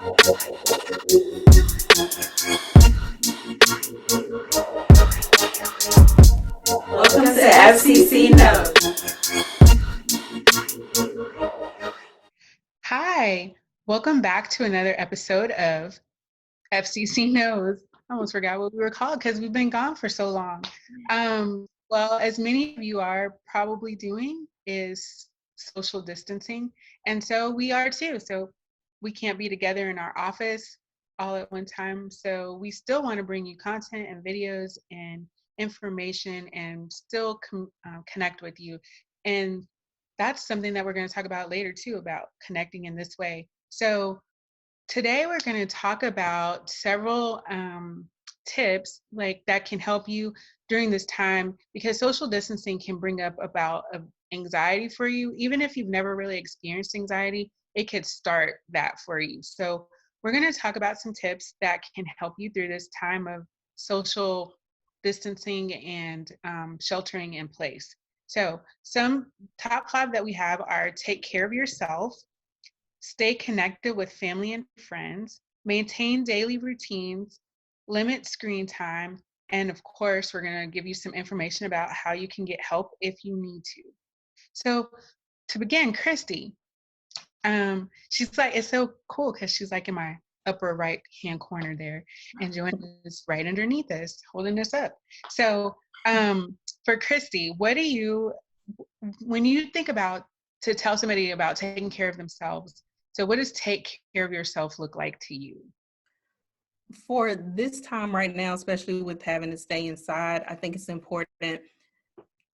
Welcome to FCC Notes. Hi, welcome back to another episode of FCC Knows. I almost forgot what we were called because we've been gone for so long. Well, as many of you are probably doing is social distancing, and so we are too. So we can't be together in our office all at one time. So we still want to bring you content and videos and information and still connect with you. And that's something that we're going to talk about later too, about connecting in this way. So today we're going to talk about several tips like that can help you during this time, because social distancing can bring up about anxiety for you. Even if you've never really experienced anxiety, it could start that for you. So we're going to talk about some tips that can help you through this time of social distancing and sheltering in place. So some top 5 that we have are: take care of yourself, stay connected with family and friends, maintain daily routines, limit screen time, and of course, we're going to give you some information about how you can get help if you need to. So to begin, Christy, she's like, it's so cool because she's like in my upper right hand corner there, and Joanna is right underneath us, holding us up. So for Christy, what do you, when you think about to tell somebody about taking care of themselves, so what does take care of yourself look like to you? For this time right now, especially with having to stay inside, I think it's important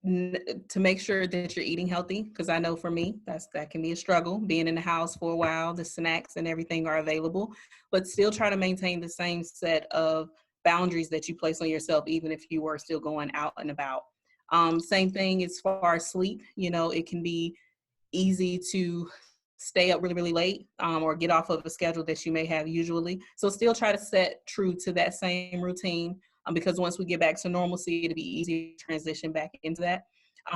to make sure that you're eating healthy, because I know for me that can be a struggle being in the house for a while. The snacks and everything are available, but still try to maintain the same set of boundaries that you place on yourself, even if you were still going out and about. Same thing as far as sleep. It can be easy to stay up really, really late, or get off of a schedule that you may have usually. So still try to set true to that same routine, because once we get back to normalcy, it'll be easy to transition back into that.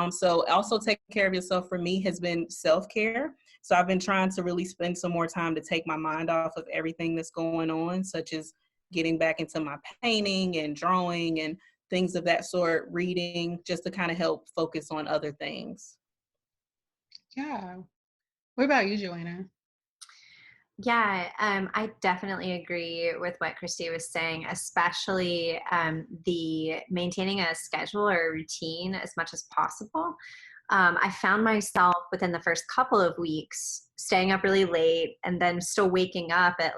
So also taking care of yourself for me has been self-care. So I've been trying to really spend some more time to take my mind off of everything that's going on, such as getting back into my painting and drawing and things of that sort, reading, just to kind of help focus on other things. Yeah. What about you, Joanna? Yeah, I definitely agree with what Christy was saying, especially the maintaining a schedule or a routine as much as possible. I found myself within the first couple of weeks staying up really late and then still waking up at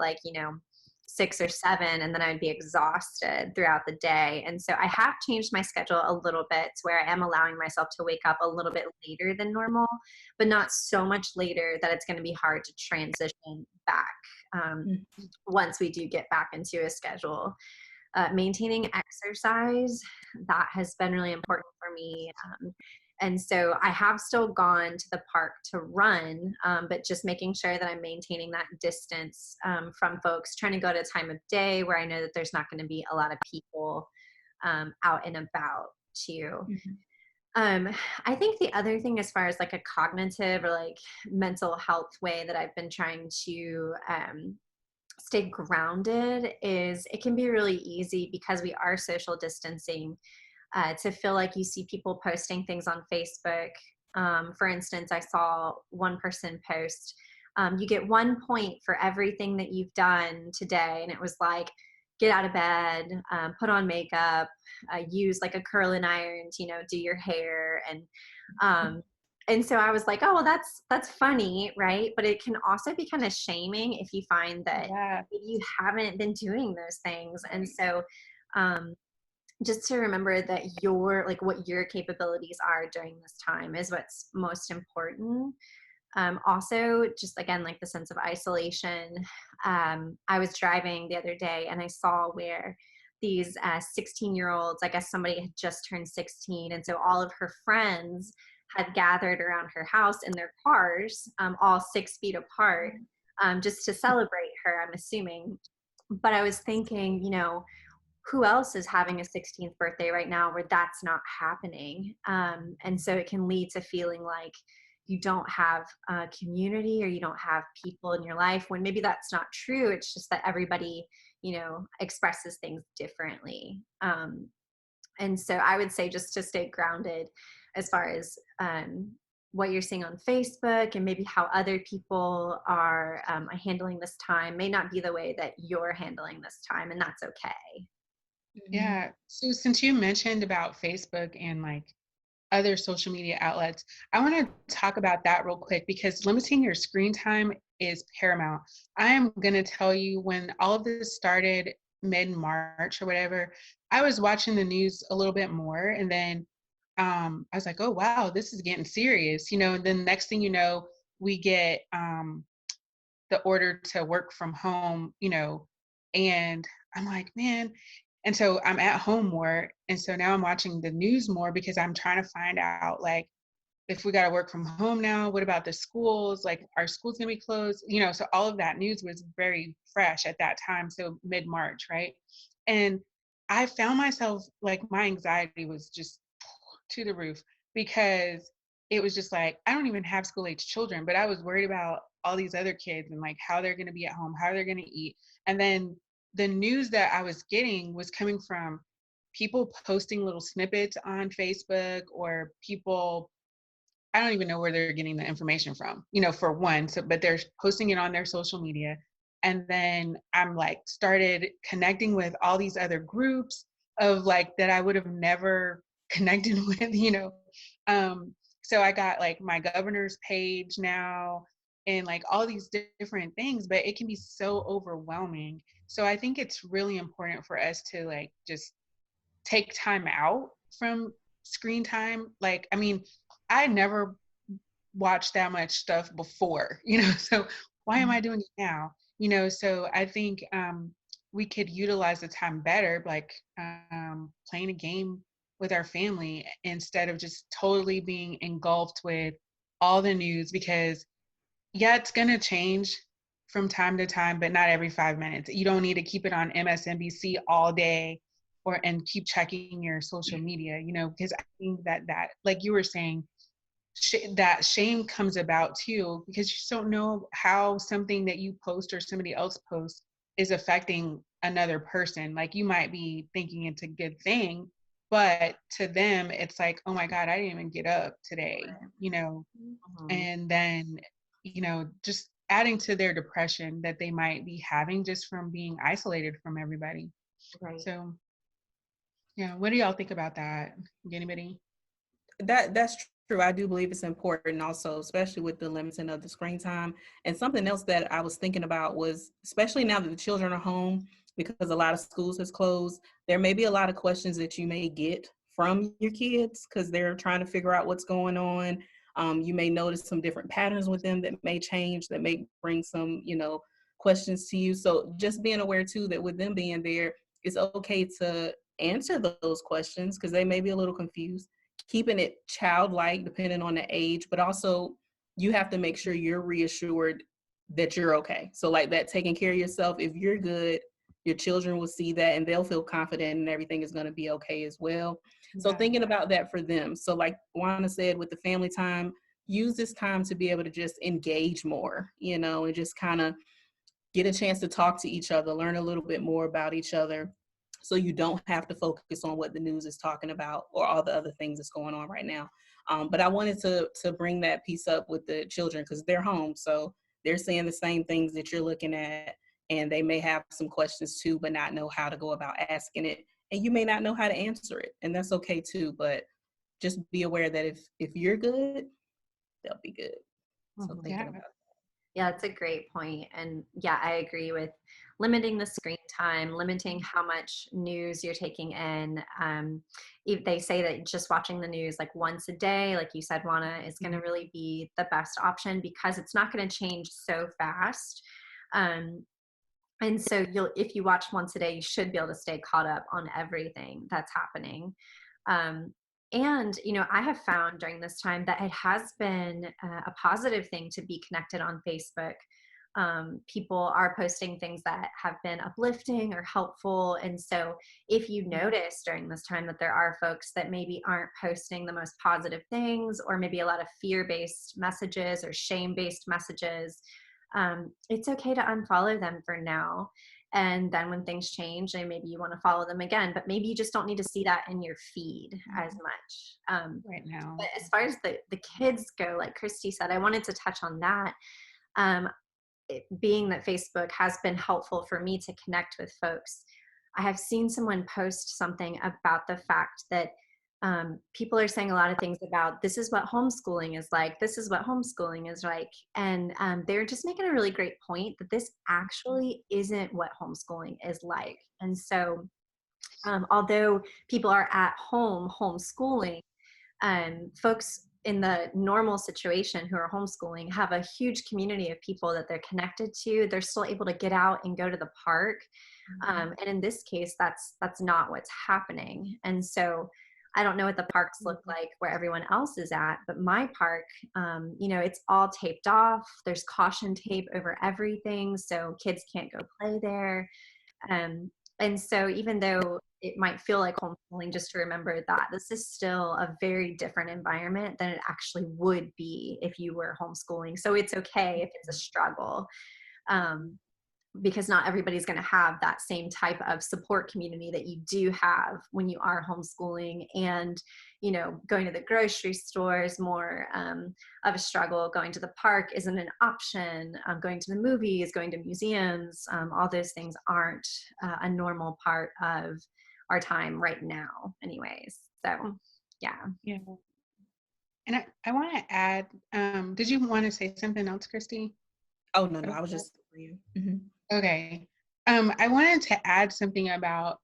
6 or 7, and then I'd be exhausted throughout the day. And so I have changed my schedule a little bit to where I am allowing myself to wake up a little bit later than normal, but not so much later that it's going to be hard to transition back once we do get back into a schedule. Maintaining exercise, that has been really important for me. And so I have still gone to the park to run, but just making sure that I'm maintaining that distance from folks, trying to go at a time of day where I know that there's not going to be a lot of people out and about too. Mm-hmm. I think the other thing, as far as like a cognitive or like mental health way that I've been trying to stay grounded, is it can be really easy because we are social distancing to feel like you see people posting things on Facebook. For instance, I saw one person post, you get 1 point for everything that you've done today. And it was like, get out of bed, put on makeup, use like a curling iron to, do your hair. And so I was like, oh, well, that's funny, right? But it can also be kind of shaming if you find that you haven't been doing those things. And so just to remember that what your capabilities are during this time is what's most important. Also, just again, like the sense of isolation. I was driving the other day and I saw where these 16-year-olds, I guess somebody had just turned 16. And so all of her friends had gathered around her house in their cars, all 6 feet apart, just to celebrate her, I'm assuming. But I was thinking, who else is having a 16th birthday right now where that's not happening? And so it can lead to feeling like, you don't have a community or you don't have people in your life, when maybe that's not true. It's just that everybody, expresses things differently. And so I would say just to stay grounded as far as what you're seeing on Facebook and maybe how other people are handling this time may not be the way that you're handling this time, and that's okay. Yeah. So since you mentioned about Facebook and like other social media outlets, I want to talk about that real quick because limiting your screen time is paramount. I am going to tell you, when all of this started mid-March or whatever, I was watching the news a little bit more, and then I was like, oh wow, this is getting serious, and then next thing you know, we get the order to work from home, and I'm like, man. And so I'm at home more. And so now I'm watching the news more because I'm trying to find out, like, if we got to work from home now, what about the schools? Like, are schools going to be closed? So all of that news was very fresh at that time. So mid-March, right? And I found myself, like, my anxiety was just to the roof because it was just like, I don't even have school age children, but I was worried about all these other kids and like how they're going to be at home, how they're going to eat. And then the news that I was getting was coming from people posting little snippets on Facebook, or people, I don't even know where they're getting the information from, for one. So, but they're posting it on their social media. And then I'm like, started connecting with all these other groups of like that I would have never connected with. So I got like my governor's page now and like all these different things, but it can be so overwhelming. So I think it's really important for us to like just take time out from screen time. Like, I mean, I never watched that much stuff before, so why am I doing it now? So I think we could utilize the time better, like playing a game with our family instead of just totally being engulfed with all the news, because yeah, it's going to change from time to time, but not every 5 minutes. You don't need to keep it on MSNBC all day and keep checking your social media, because I think that like you were saying, that shame comes about too, because you just don't know how something that you post or somebody else posts is affecting another person. Like, you might be thinking it's a good thing, but to them it's like, oh my God, I didn't even get up today, and then, just adding to their depression that they might be having just from being isolated from everybody. Right. So yeah, what do y'all think about that? Anybody? That's true. I do believe it's important also, especially with the limiting of the screen time. And something else that I was thinking about was, especially now that the children are home, because a lot of schools has closed, there may be a lot of questions that you may get from your kids because they're trying to figure out what's going on. You may notice some different patterns with them that may change, that may bring some, questions to you. So just being aware too that with them being there, it's okay to answer those questions because they may be a little confused, keeping it childlike depending on the age, but also you have to make sure you're reassured that you're okay. So like that, taking care of yourself, if you're good, your children will see that and they'll feel confident and everything is going to be okay as well. So Yeah. thinking about that for them. So like Juana said, with the family time, use this time to be able to just engage more, and just kind of get a chance to talk to each other, learn a little bit more about each other, so you don't have to focus on what the news is talking about or all the other things that's going on right now. But I wanted to bring that piece up with the children because they're home, so they're seeing the same things that you're looking at, and they may have some questions too, but not know how to go about asking it, and you may not know how to answer it, and that's okay too. But just be aware that if you're good, they'll be good. So thinking about Yeah, that's a great point. And yeah, I agree with limiting the screen time, limiting how much news you're taking in. If they say that just watching the news like once a day, like you said, Juana, is going to really be the best option because it's not going to change so fast. And so if you watch once a day, you should be able to stay caught up on everything that's happening. And, I have found during this time that it has been a positive thing to be connected on Facebook people are posting things that have been uplifting or helpful. And so if you notice during this time that there are folks that maybe aren't posting the most positive things, or maybe a lot of fear-based messages or shame-based messages, it's okay to unfollow them for now. And then when things change, and maybe you want to follow them again, but maybe you just don't need to see that in your feed as much right now. But as far as the kids go, like Christy said, I wanted to touch on that. Being that Facebook has been helpful for me to connect with folks, I have seen someone post something about the fact that people are saying a lot of things about this is what homeschooling is like, this is what homeschooling is like. And they're just making a really great point that this actually isn't what homeschooling is like. And so although people are at home homeschooling, folks in the normal situation who are homeschooling have a huge community of people that they're connected to. They're still able to get out and go to the park. And in this case, that's not what's happening. And so I don't know what the parks look like where everyone else is at, but my park, it's all taped off. There's caution tape over everything, so kids can't go play there. And so even though it might feel like homeschooling, just to remember that this is still a very different environment than it actually would be if you were homeschooling. So it's okay if it's a struggle, because not everybody's going to have that same type of support community that you do have when you are homeschooling. And, going to the grocery store is more of a struggle. Going to the park isn't an option. Going to the movies, going to museums, all those things aren't a normal part of our time right now anyways. So, yeah. Yeah. And I want to add, did you want to say something else, Christy? Oh, no, I was just for you. Mm-hmm. Okay. I wanted to add something about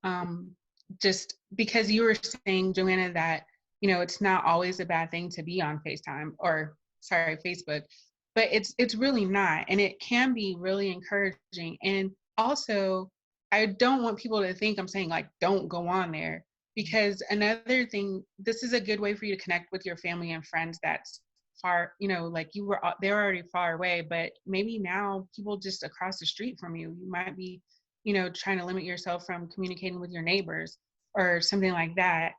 just because you were saying, Joanna, that, it's not always a bad thing to be on Facebook, but it's really not. And it can be really encouraging. And also, I don't want people to think I'm saying like, don't go on there, because another thing, this is a good way for you to connect with your family and friends that's far, like they're already far away, but maybe now people just across the street from you might be, trying to limit yourself from communicating with your neighbors or something like that.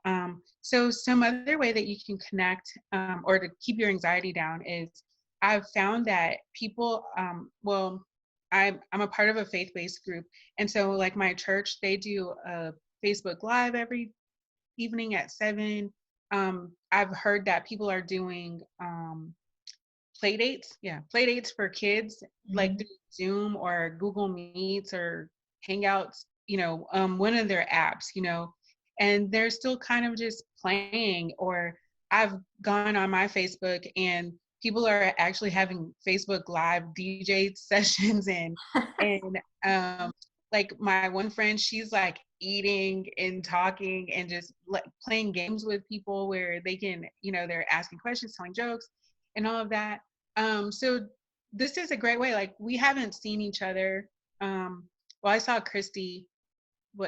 So some other way that you can connect or to keep your anxiety down is I've found that people, I'm a part of a faith-based group. And so like my church, they do a Facebook Live every evening at 7. I've heard that people are doing play dates for kids, like through Zoom or Google Meets or Hangouts, one of their apps, and they're still kind of just playing. Or I've gone on my Facebook and people are actually having Facebook Live DJ sessions and like my one friend, she's like eating and talking and just like playing games with people where they can, they're asking questions, telling jokes and all of that. So this is a great way. Like we haven't seen each other. I saw Christy,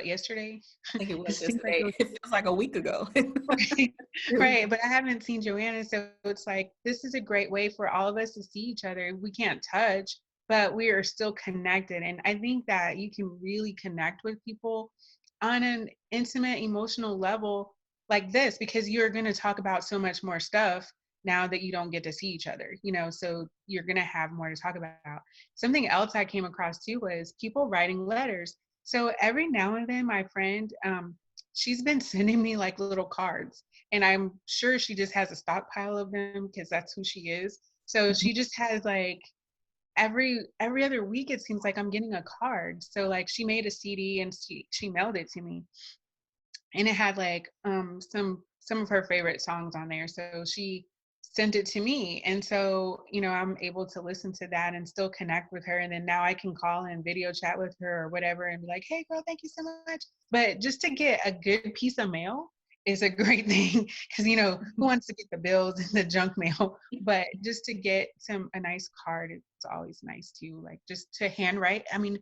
yesterday? I think it was yesterday. It feels like a week ago. Right. But I haven't seen Joanna. So it's like, this is a great way for all of us to see each other. We can't touch, but we are still connected. And I think that you can really connect with people on an intimate, emotional level like this, because you're going to talk about so much more stuff now that you don't get to see each other, so you're going to have more to talk about. Something else I came across too was people writing letters. So every now and then my friend, she's been sending me like little cards, and I'm sure she just has a stockpile of them because that's who she is. So she just has like every other week, it seems like I'm getting a card. So like she made a CD and she mailed it to me, and it had like some of her favorite songs on there. So she sent it to me, and so I'm able to listen to that and still connect with her. And then now I can call and video chat with her or whatever and be like, hey girl, thank you so much. But just to get a good piece of mail is a great thing, because who wants to get the bills and the junk mail? But just to get a nice card, it's always nice too. Like just to handwrite. I mean,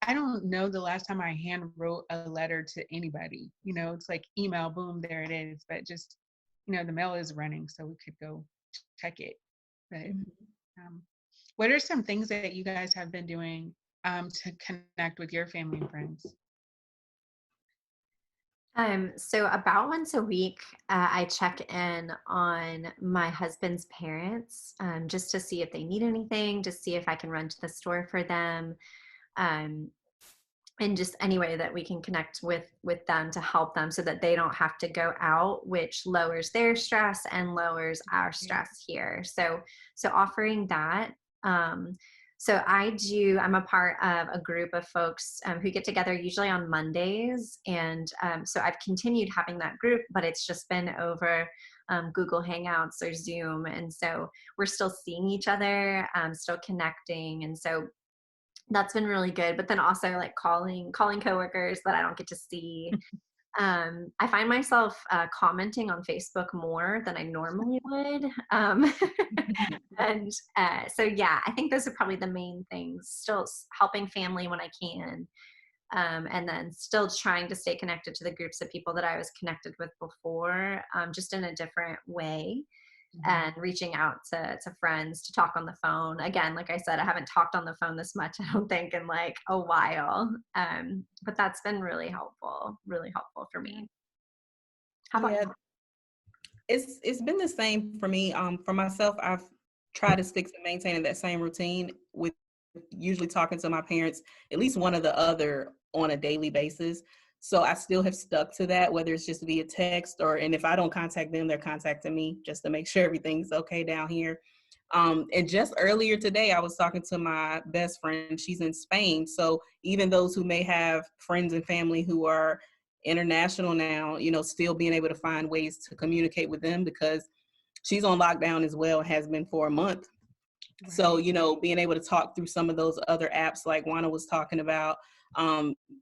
I don't know the last time I hand wrote a letter to anybody. It's like email, boom, there it is. But just the mail is running, so we could go check it. But What are some things that you guys have been doing to connect with your family and friends? So about once a week, I check in on my husband's parents, just to see if they need anything, just see if I can run to the store for them, um, and just any way that we can connect with them to help them so that they don't have to go out, which lowers their stress and lowers our stress here. So offering that. So I'm a part of a group of folks who get together usually on Mondays. And so I've continued having that group, but it's just been over Google Hangouts or Zoom. And so we're still seeing each other, still connecting. And so that's been really good. But then also like calling coworkers that I don't get to see. I find myself commenting on Facebook more than I normally would. And so, yeah, I think those are probably the main things. Still helping family when I can. And then still trying to stay connected to the groups of people that I was connected with before, just in a different way. And reaching out to friends to talk on the phone. Again, like I said, I haven't talked on the phone this much, I don't think, in like a while. But that's been really helpful for me. How about you? It's been the same for me. For myself, I've tried to stick to maintaining that same routine with usually talking to my parents, at least one or the other, on a daily basis. So I still have stuck to that, whether it's just via text and if I don't contact them, they're contacting me just to make sure everything's okay down here. And just earlier today, I was talking to my best friend. She's in Spain. So even those who may have friends and family who are international now, still being able to find ways to communicate with them because she's on lockdown as well, has been for a month. Right. So, being able to talk through some of those other apps like Juana was talking about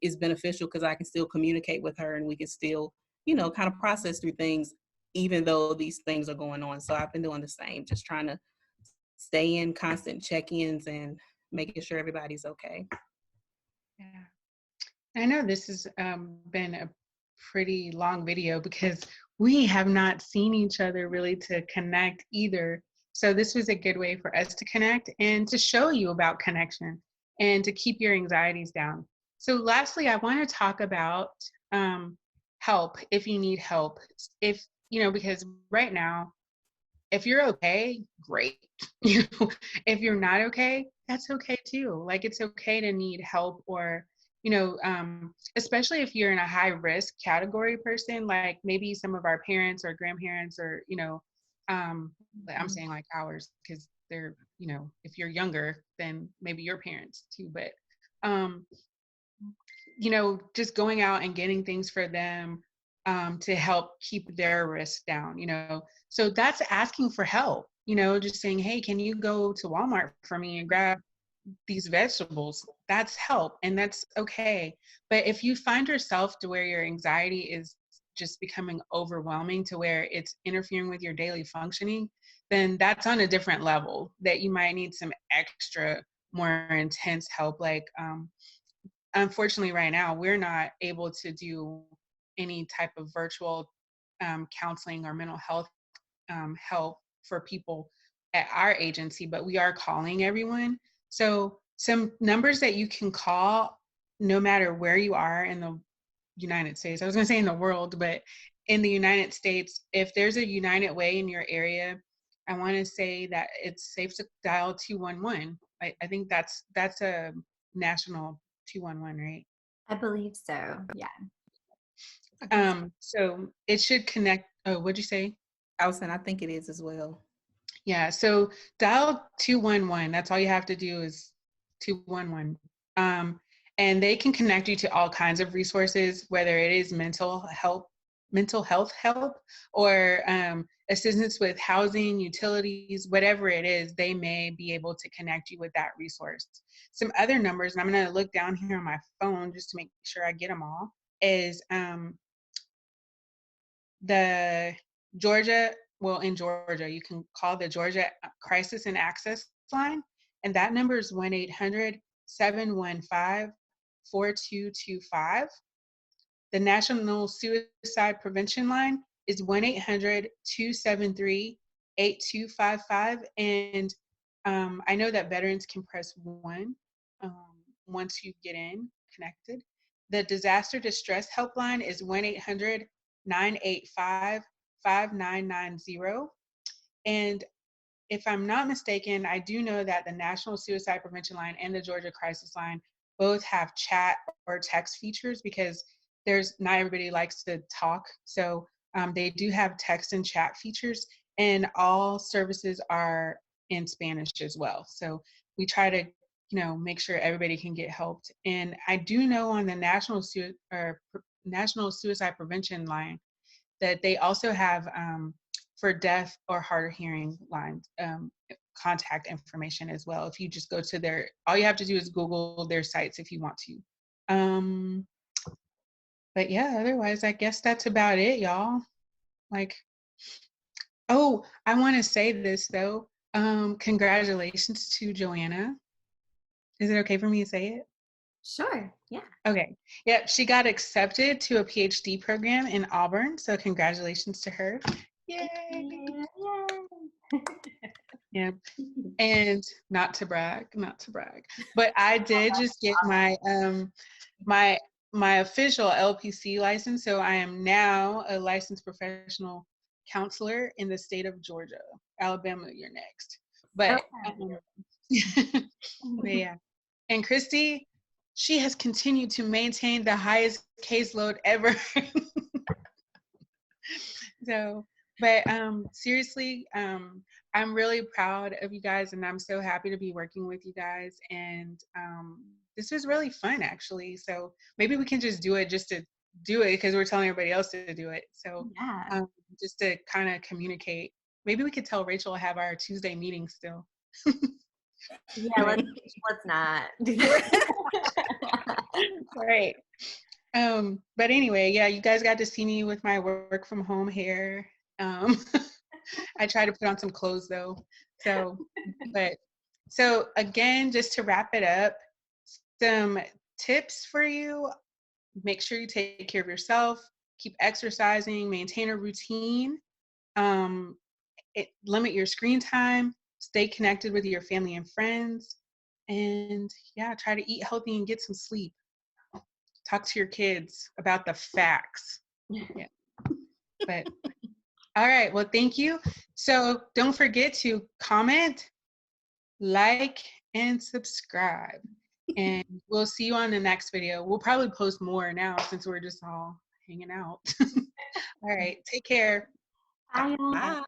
is beneficial because I can still communicate with her and we can still, kind of process through things, even though these things are going on. So I've been doing the same, just trying to stay in constant check-ins and making sure everybody's okay. Yeah. I know this has been a pretty long video because we have not seen each other really to connect either. So this was a good way for us to connect and to show you about connection and to keep your anxieties down. So lastly, I want to talk about help if you need help. Because right now, if you're okay, great. If you're not okay, that's okay too. Like it's okay to need help or especially if you're in a high risk category person, like maybe some of our parents or grandparents or, I'm saying like ours because they're, if you're younger, then maybe your parents too. But, just going out and getting things for them to help keep their risk down, So that's asking for help, just saying, hey, can you go to Walmart for me and grab these vegetables? That's help and that's okay. But if you find yourself to where your anxiety is just becoming overwhelming to where it's interfering with your daily functioning, then that's on a different level that you might need some extra, more intense help. Like, unfortunately right now, we're not able to do any type of virtual counseling or mental health help for people at our agency, but we are calling everyone. So some numbers that you can call no matter where you are in the United States. I was going to say in the world, but in the United States, if there's a United Way in your area, I want to say that it's safe to dial 211. I think that's a national 211, right? I believe so. Yeah. So it should connect. Oh, what'd you say? I was saying, I think it is as well. Yeah, so dial 211. That's all you have to do is 211. And they can connect you to all kinds of resources, whether it is mental health help, or assistance with housing, utilities, whatever it is, they may be able to connect you with that resource. Some other numbers, and I'm going to look down here on my phone just to make sure I get them all, is the Georgia, in Georgia, you can call the Georgia Crisis and Access Line, and that number is 1-800-715-4225. The National Suicide Prevention Line is 1-800-273-8255. And I know that veterans can press 1 once you get in connected. The disaster distress helpline is 1-800-985-5990. And if I'm not mistaken, I do know that the National Suicide Prevention Line and the Georgia Crisis Line both have chat or text features, because not everybody likes to talk. So they do have text and chat features, and all services are in Spanish as well. So we try to, make sure everybody can get helped. And I do know on the National Suicide Prevention Line that they also have for deaf or hard of hearing lines, contact information as well. If you just go to all you have to do is Google their sites if you want to. But yeah, otherwise, I guess that's about it, y'all. Oh, I want to say this though. Congratulations to Joanna. Is it okay for me to say it? Sure, yeah. Okay. Yeah, she got accepted to a PhD program in Auburn, so congratulations to her. Yay! Yeah. And not to brag, but I did just get my my official LPC license, so I am now a licensed professional counselor in the state of Georgia. Alabama, you're next. But but yeah. And Christy, she has continued to maintain the highest caseload ever. So, but seriously, I'm really proud of you guys, and I'm so happy to be working with you guys. And this was really fun, actually. So maybe we can just do it just to do it, because we're telling everybody else to do it. So yeah. Just to kind of communicate. Maybe we could tell Rachel to have our Tuesday meeting still. Yeah, let's not. Right. But anyway, yeah, you guys got to see me with my work from home hair. I try to put on some clothes though. So again, just to wrap it up, some tips for you: make sure you take care of yourself, keep exercising, maintain a routine, limit your screen time, stay connected with your family and friends, and yeah, try to eat healthy and get some sleep. Talk to your kids about the facts. Yeah. But all right, well, thank you. So don't forget to comment, like, and subscribe. And we'll see you on the next video. We'll probably post more now since we're just all hanging out. All right, take care. Bye. Bye.